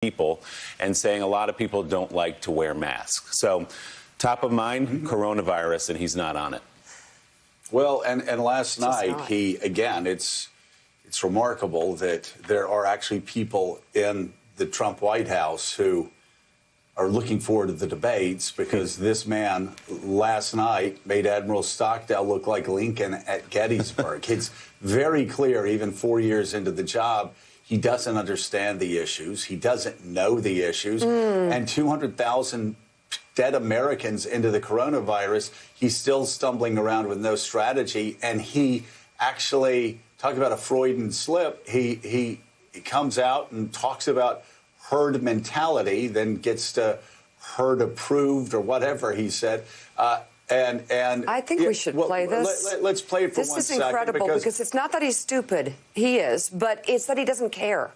people and saying a lot of people don't like to wear masks. So top of mind, coronavirus, and he's not on it. Well, and last night, it's remarkable that there are actually people in the Trump White House who are looking forward to the debates, because this man last night made Admiral Stockdale look like Lincoln at Gettysburg. It's very clear, even 4 years into the job, he doesn't understand the issues. He doesn't know the issues. And 200,000 dead Americans into the coronavirus, he's still stumbling around with no strategy. And he actually, talk about a Freudian slip, he comes out and talks about herd mentality, then gets to herd approved or whatever he said. And I think we should play this. Let's play it for 1 second. This is incredible because it's not that he's stupid. He is, but it's that he doesn't care.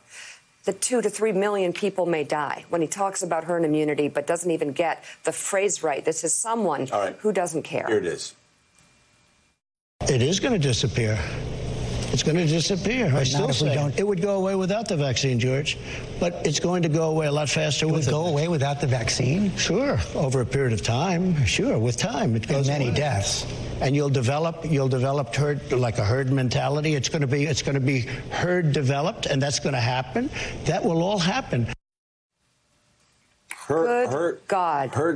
The 2 to 3 million people may die when he talks about herd immunity, but doesn't even get the phrase right. This is someone who doesn't care. Here it is. It is going to disappear. It's going to disappear. I still say it would go away without the vaccine, George, but it's going to go away a lot faster with it. It would go away without the vaccine? Sure, over a period of time. Sure, with time it goes. And many deaths. And you'll develop herd, like a herd mentality. It's going to be herd developed, and that's going to happen. That will all happen. Herd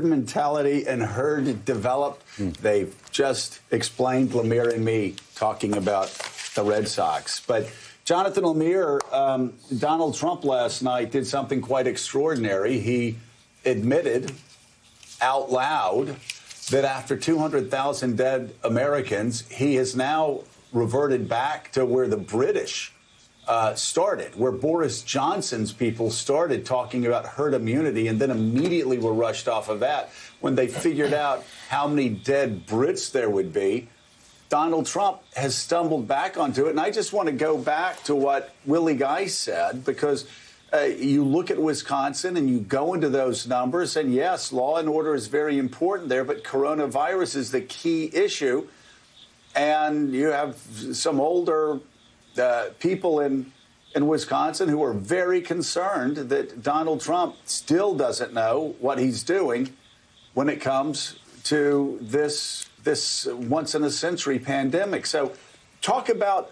mentality and herd developed. They've just explained, Lemire and me talking about the Red Sox. But Jonathan Lemire, Donald Trump last night did something quite extraordinary. He admitted out loud that after 200,000 dead Americans, he has now reverted back to where the British started, where Boris Johnson's people started talking about herd immunity, and then immediately were rushed off of that when they figured out how many dead Brits there would be. Donald Trump has stumbled back onto it. And I just want to go back to what Willie Guy said, because you look at Wisconsin and you go into those numbers, and yes, law and order is very important there, but coronavirus is the key issue. And you have some older people in Wisconsin who are very concerned that Donald Trump still doesn't know what he's doing when it comes to this once-in-a-century pandemic. So talk about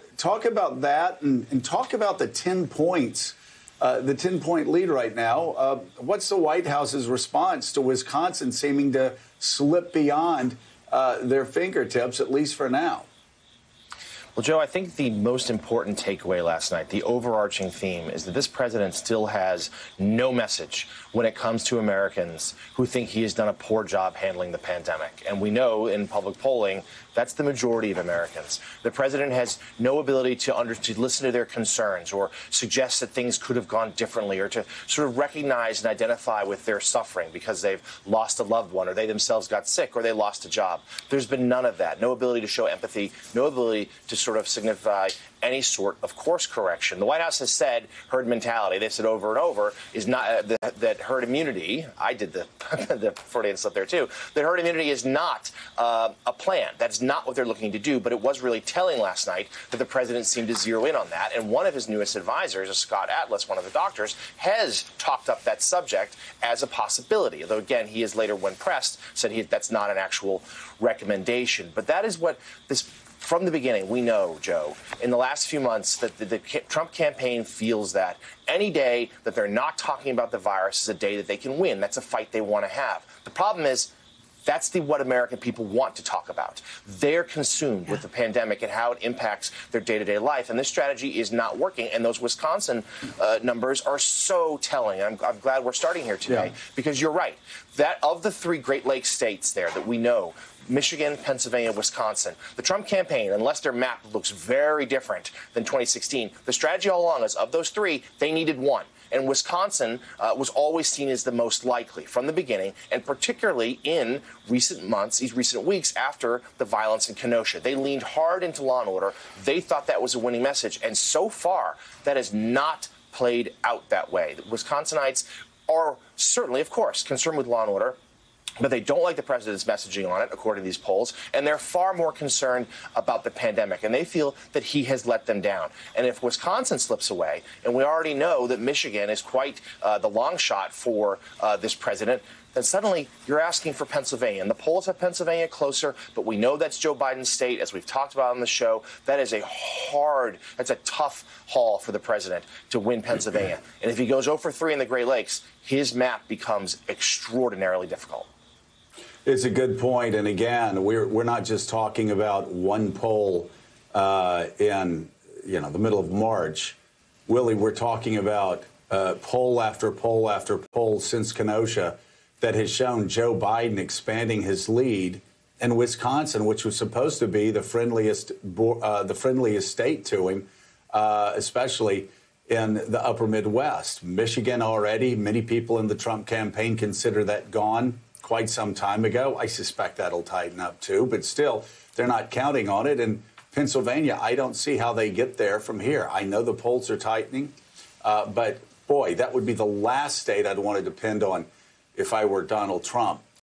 that and talk about the 10 points, the 10-point lead right now. What's the White House's response to Wisconsin seeming to slip beyond their fingertips, at least for now? Well, Joe, I think the most important takeaway last night, the overarching theme, is that this president still has no message when it comes to Americans who think he has done a poor job handling the pandemic. And we know in public polling, that's the majority of Americans. The president has no ability to listen to their concerns or suggest that things could have gone differently, or to sort of recognize and identify with their suffering because they've lost a loved one, or they themselves got sick, or they lost a job. There's been none of that. No ability to show empathy, no ability to sort of signify any sort of course correction. The White House has said herd mentality. They've said over and over is not that herd immunity. I did the Freudian slip there too. That herd immunity is not a plan. That's not what they're looking to do. But it was really telling last night that the president seemed to zero in on that. And one of his newest advisors, Scott Atlas, one of the doctors, has talked up that subject as a possibility. Although again, he has later, when pressed, said that's not an actual recommendation. But that is what this. From the beginning, we know, Joe, in the last few months that the Trump campaign feels that any day that they're not talking about the virus is a day that they can win. That's a fight they want to have. The problem is that's what American people want to talk about. They're consumed with the pandemic and how it impacts their day-to-day life. And this strategy is not working. And those Wisconsin numbers are so telling. I'm glad we're starting here today because you're right. That of the 3 Great Lakes states there that we know, Michigan, Pennsylvania, Wisconsin, the Trump campaign, unless their map looks very different than 2016, the strategy all along is of those 3, they needed 1. And Wisconsin was always seen as the most likely from the beginning, and particularly in recent months, these recent weeks after the violence in Kenosha. They leaned hard into law and order. They thought that was a winning message. And so far, that has not played out that way. The Wisconsinites are certainly, of course, concerned with law and order. But they don't like the president's messaging on it, according to these polls, and they're far more concerned about the pandemic, and they feel that he has let them down. And if Wisconsin slips away, and we already know that Michigan is quite the long shot for this president, then suddenly you're asking for Pennsylvania. And the polls have Pennsylvania closer, but we know that's Joe Biden's state, as we've talked about on the show. That is that's a tough haul for the president to win Pennsylvania. And if he goes 0 for 3 in the Great Lakes, his map becomes extraordinarily difficult. It's a good point. And again, we're not just talking about one poll in the middle of March. Willie, we're talking about poll after poll after poll since Kenosha that has shown Joe Biden expanding his lead in Wisconsin, which was supposed to be the friendliest state to him, especially in the upper Midwest. Michigan already, many people in the Trump campaign consider that gone quite some time ago. I suspect that'll tighten up too, but still, they're not counting on it. And Pennsylvania, I don't see how they get there from here. I know the polls are tightening, but boy, that would be the last state I'd want to depend on if I were Donald Trump.